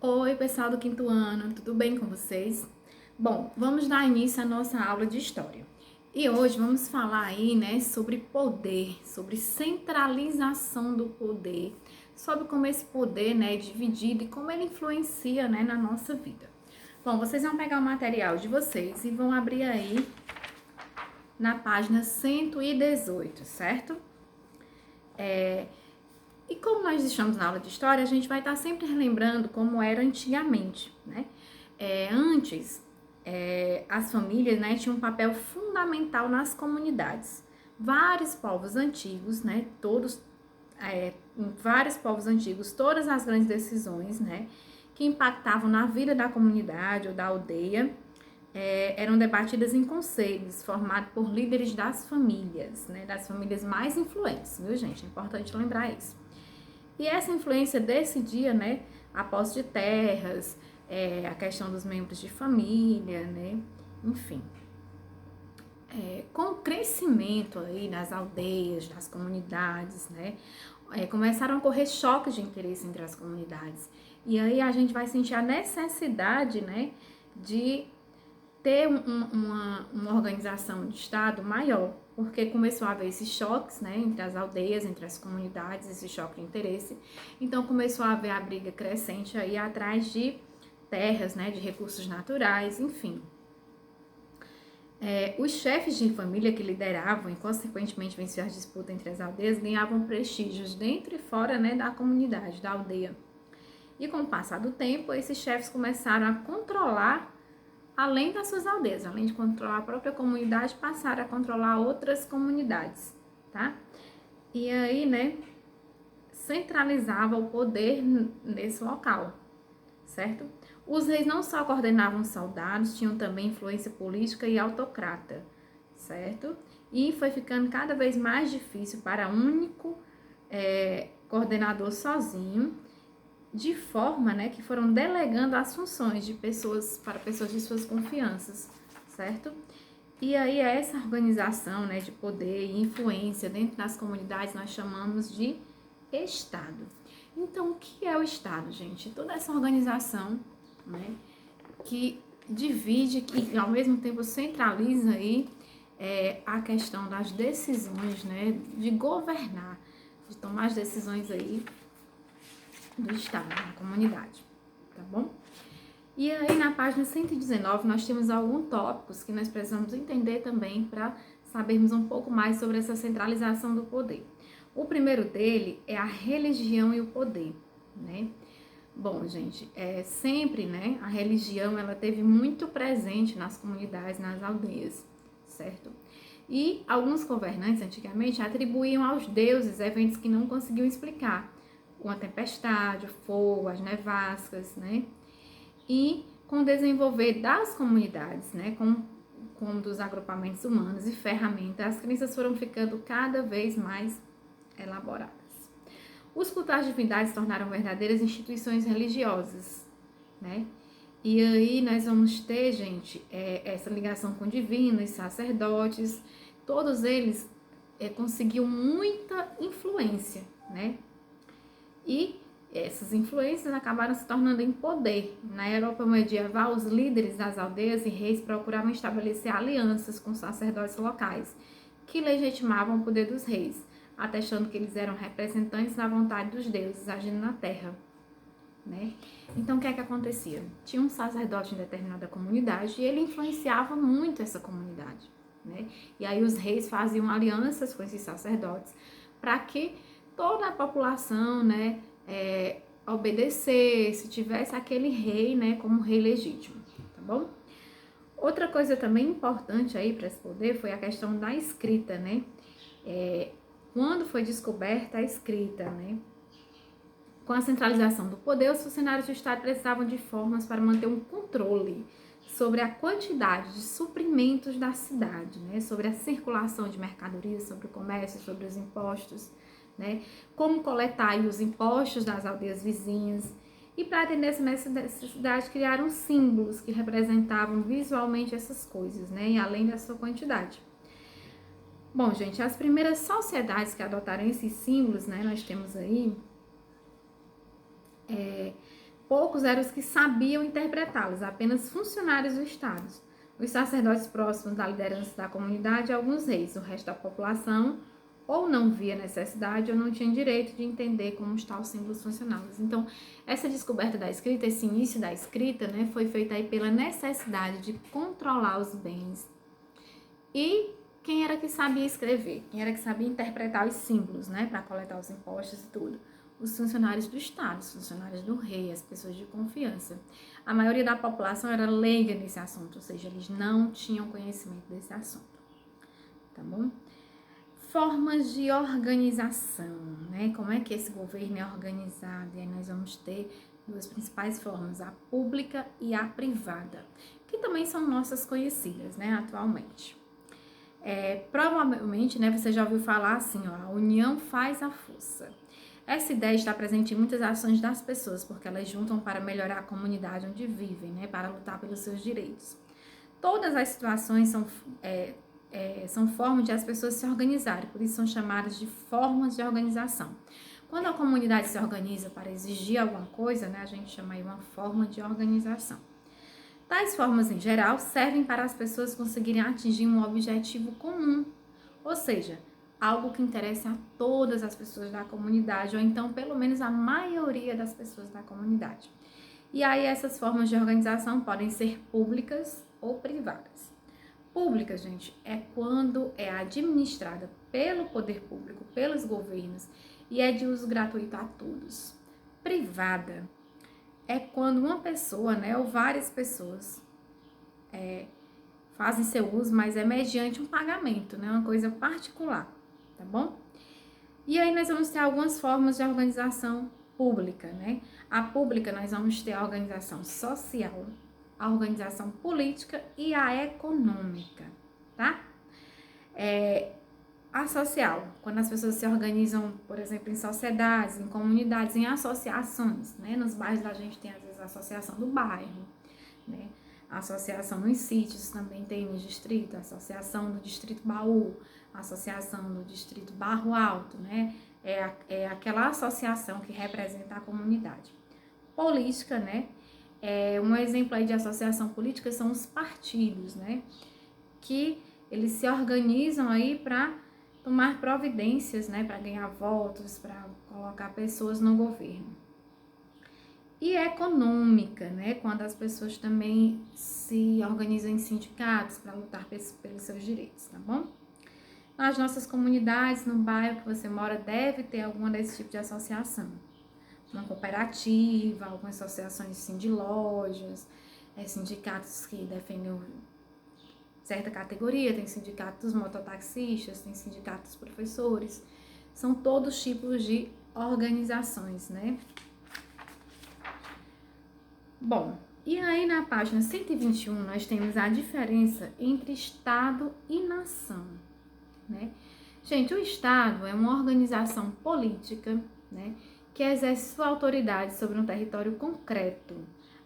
Oi, pessoal do quinto ano, tudo bem com vocês? Bom, vamos dar início à nossa aula de história. E hoje vamos falar aí, né, sobre poder, sobre centralização do poder, sobre como esse poder, né, é dividido e como ele influencia, né, na nossa vida. Bom, vocês vão pegar o material de vocês e vão abrir aí na página 118, certo? E como nós estamos na aula de história, a gente vai estar sempre relembrando como era antigamente, né? Antes, as famílias, né, tinham um papel fundamental nas comunidades. Vários povos antigos, né, em vários povos antigos, todas as grandes decisões, né, que impactavam na vida da comunidade ou da aldeia, eram debatidas em conselhos formados por líderes das famílias, né, das famílias mais influentes, viu, gente? É importante lembrar isso. E essa influência decidia, né, a posse de terras, a questão dos membros de família, né, enfim. Com o crescimento aí das aldeias, das comunidades, né, começaram a ocorrer choques de interesse entre as comunidades. E aí a gente vai sentir a necessidade, né, de ter uma organização de Estado maior, porque começou a haver esses choques, né, entre as aldeias, entre as comunidades, esse choque de interesse. Então começou a haver a briga crescente aí atrás de terras, né, de recursos naturais, enfim. Os chefes de família que lideravam e consequentemente venciam as disputas entre as aldeias ganhavam prestígios dentro e fora, né, da comunidade, da aldeia. E com o passar do tempo, esses chefes começaram a controlar além das suas aldeias, além de controlar a própria comunidade, passaram a controlar outras comunidades, tá? E aí, né, centralizava o poder nesse local, certo? Os reis não só coordenavam soldados, tinham também influência política e autocrata, certo? E foi ficando cada vez mais difícil para um único coordenador sozinho, de forma, né, que foram delegando as funções de pessoas para pessoas de suas confianças, certo? E aí essa organização, né, de poder e influência dentro das comunidades nós chamamos de Estado. Então, o que é o Estado, gente? Toda essa organização, né, que divide e ao mesmo tempo centraliza aí a questão das decisões, né, de governar, de tomar as decisões aí do Estado, da comunidade, tá bom? E aí na página 119 nós temos alguns tópicos que nós precisamos entender também para sabermos um pouco mais sobre essa centralização do poder. O primeiro dele é a religião e o poder, né? Bom, gente, sempre, né, a religião ela teve muito presente nas comunidades, nas aldeias, certo? E alguns governantes antigamente atribuíam aos deuses eventos que não conseguiam explicar, uma tempestade, o fogo, as nevascas, né? E com o desenvolver das comunidades, né, como dos agrupamentos humanos e ferramentas, as crenças foram ficando cada vez mais elaboradas. Os cultos às divindades se tornaram verdadeiras instituições religiosas, né? E aí nós vamos ter, gente, essa ligação com divinos, sacerdotes, todos eles conseguiam muita influência, né? E essas influências acabaram se tornando em poder. Na Europa medieval, os líderes das aldeias e reis procuravam estabelecer alianças com sacerdotes locais, que legitimavam o poder dos reis, atestando que eles eram representantes da vontade dos deuses agindo na terra, né? Então, o que é que acontecia? Tinha um sacerdote em determinada comunidade e ele influenciava muito essa comunidade, né? E aí os reis faziam alianças com esses sacerdotes para que toda a população, né, obedecesse, tivesse aquele rei, né, como rei legítimo, tá bom? Outra coisa também importante aí para esse poder foi a questão da escrita, né? Quando foi descoberta a escrita, né? Com a centralização do poder, os funcionários do Estado precisavam de formas para manter um controle sobre a quantidade de suprimentos da cidade, né? Sobre a circulação de mercadorias, sobre o comércio, sobre os impostos, né? Como coletar os impostos das aldeias vizinhas. E para atender essa necessidade, criaram símbolos que representavam visualmente essas coisas, né? E além da sua quantidade. Bom, gente, as primeiras sociedades que adotaram esses símbolos, né? Nós temos aí poucos eram os que sabiam interpretá-los, apenas funcionários do Estado, os sacerdotes próximos da liderança da comunidade e alguns reis. O resto da população ou não via necessidade ou não tinha direito de entender como estavam os símbolos funcionavam. Então, essa descoberta da escrita, esse início da escrita, né, foi feita aí pela necessidade de controlar os bens. E quem era que sabia escrever? Quem era que sabia interpretar os símbolos, né, para coletar os impostos e tudo? Os funcionários do Estado, os funcionários do rei, as pessoas de confiança. A maioria da população era leiga nesse assunto, ou seja, eles não tinham conhecimento desse assunto, tá bom? Formas de organização, né? Como é que esse governo é organizado? E aí nós vamos ter duas principais formas, a pública e a privada, que também são nossas conhecidas, né, atualmente. Provavelmente, né, você já ouviu falar assim, ó, a união faz a força. Essa ideia está presente em muitas ações das pessoas, porque elas juntam para melhorar a comunidade onde vivem, né, para lutar pelos seus direitos. Todas as situações são formas de as pessoas se organizarem, por isso são chamadas de formas de organização. Quando a comunidade se organiza para exigir alguma coisa, né, a gente chama aí uma forma de organização. Tais formas, em geral, servem para as pessoas conseguirem atingir um objetivo comum, ou seja, algo que interessa a todas as pessoas da comunidade, ou então, pelo menos, a maioria das pessoas da comunidade. E aí, essas formas de organização podem ser públicas ou privadas. Pública, gente, é quando é administrada pelo poder público, pelos governos, e é de uso gratuito a todos. Privada é quando uma pessoa, né, ou várias pessoas fazem seu uso, mas é mediante um pagamento, né, uma coisa particular, tá bom? E aí nós vamos ter algumas formas de organização pública, né? A pública nós vamos ter a organização social, a organização política e a econômica, tá? A social, quando as pessoas se organizam, por exemplo, em sociedades, em comunidades, em associações, né? Nos bairros a gente tem, às vezes, a associação do bairro, né? A associação nos sítios também tem no distrito, a associação do distrito Baú, a associação do distrito Barro Alto, né? É aquela associação que representa a comunidade. Política, né? Um exemplo aí de associação política são os partidos, né? Que eles se organizam aí para tomar providências, né? Para ganhar votos, para colocar pessoas no governo. E econômica, né? Quando as pessoas também se organizam em sindicatos para lutar pelos seus direitos, tá bom? Nas nossas comunidades, no bairro que você mora, deve ter alguma desse tipo de associação. Uma cooperativa, algumas associações assim, de lojas, sindicatos que defendem certa categoria, tem sindicato dos mototaxistas, tem sindicato dos professores, são todos tipos de organizações, né? Bom, e aí na página 121 nós temos a diferença entre Estado e nação, né? Gente, o Estado é uma organização política, né, que exerce sua autoridade sobre um território concreto.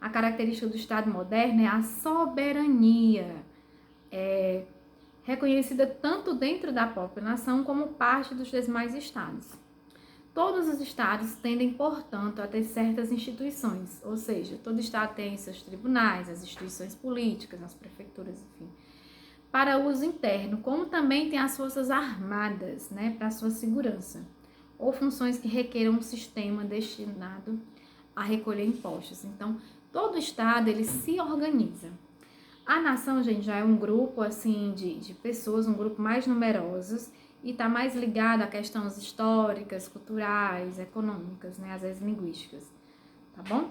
A característica do Estado moderno é a soberania, reconhecida tanto dentro da própria nação como parte dos demais estados. Todos os estados tendem, portanto, a ter certas instituições, ou seja, todo estado tem seus tribunais, as instituições políticas, as prefeituras, enfim, para uso interno, como também tem as forças armadas, né, para sua segurança, ou funções que requeram um sistema destinado a recolher impostos. Então, todo estado, ele se organiza. A nação, gente, já é um grupo, assim, de pessoas, um grupo mais numerosos, e está mais ligado a questões históricas, culturais, econômicas, né, às vezes linguísticas, tá bom?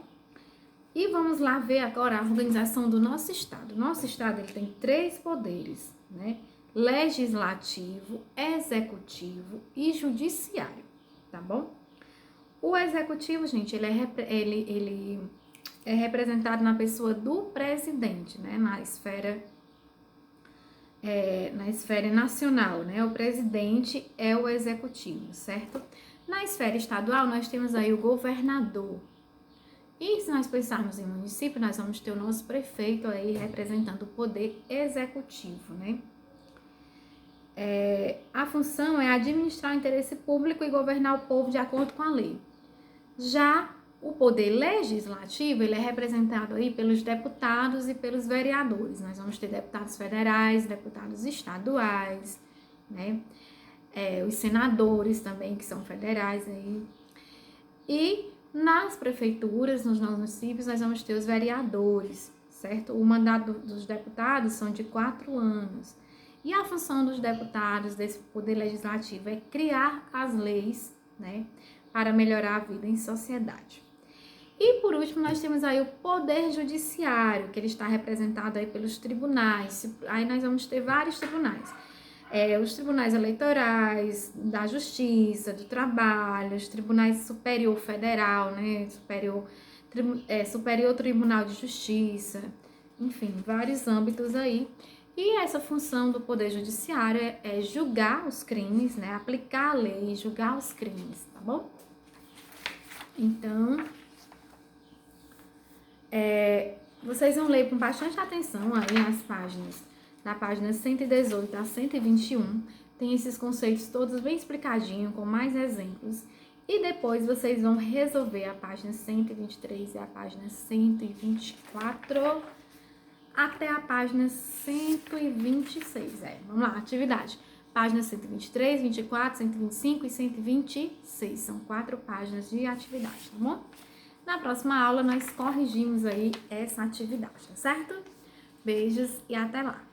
E vamos lá ver agora a organização do nosso estado. O nosso estado, ele tem 3 poderes, né? Legislativo, executivo e judiciário, tá bom? O executivo, gente, ele é representado na pessoa do presidente, né? Na esfera nacional, né? O presidente é o executivo, certo? Na esfera estadual, nós temos aí o governador. E se nós pensarmos em município, nós vamos ter o nosso prefeito aí representando o poder executivo, né? A função é administrar o interesse público e governar o povo de acordo com a lei. Já O poder legislativo, ele é representado aí pelos deputados e pelos vereadores. Nós vamos ter deputados federais, deputados estaduais, né? Os senadores também, que são federais aí. E nas prefeituras, nos municípios, nós vamos ter os vereadores, certo? O mandato dos deputados são de 4 anos. E a função dos deputados, desse poder legislativo, é criar as leis, né, para melhorar a vida em sociedade. E por último, nós temos aí o poder judiciário, que ele está representado aí pelos tribunais. Aí nós vamos ter vários tribunais. Os tribunais eleitorais, da justiça, do trabalho, os tribunais superior federal, né, superior tribunal de justiça, enfim, vários âmbitos aí. E essa função do poder judiciário é julgar os crimes, né, aplicar a lei, julgar os crimes, tá bom? Então, vocês vão ler com bastante atenção aí as páginas, da página 118 a 121, tem esses conceitos todos bem explicadinhos, com mais exemplos, e depois vocês vão resolver a página 123 e a página 124 até a página 126. Vamos lá, atividade. Páginas 123, 24, 125 e 126. São 4 páginas de atividade, tá bom? Na próxima aula, nós corrigimos aí essa atividade, tá certo? Beijos e até lá!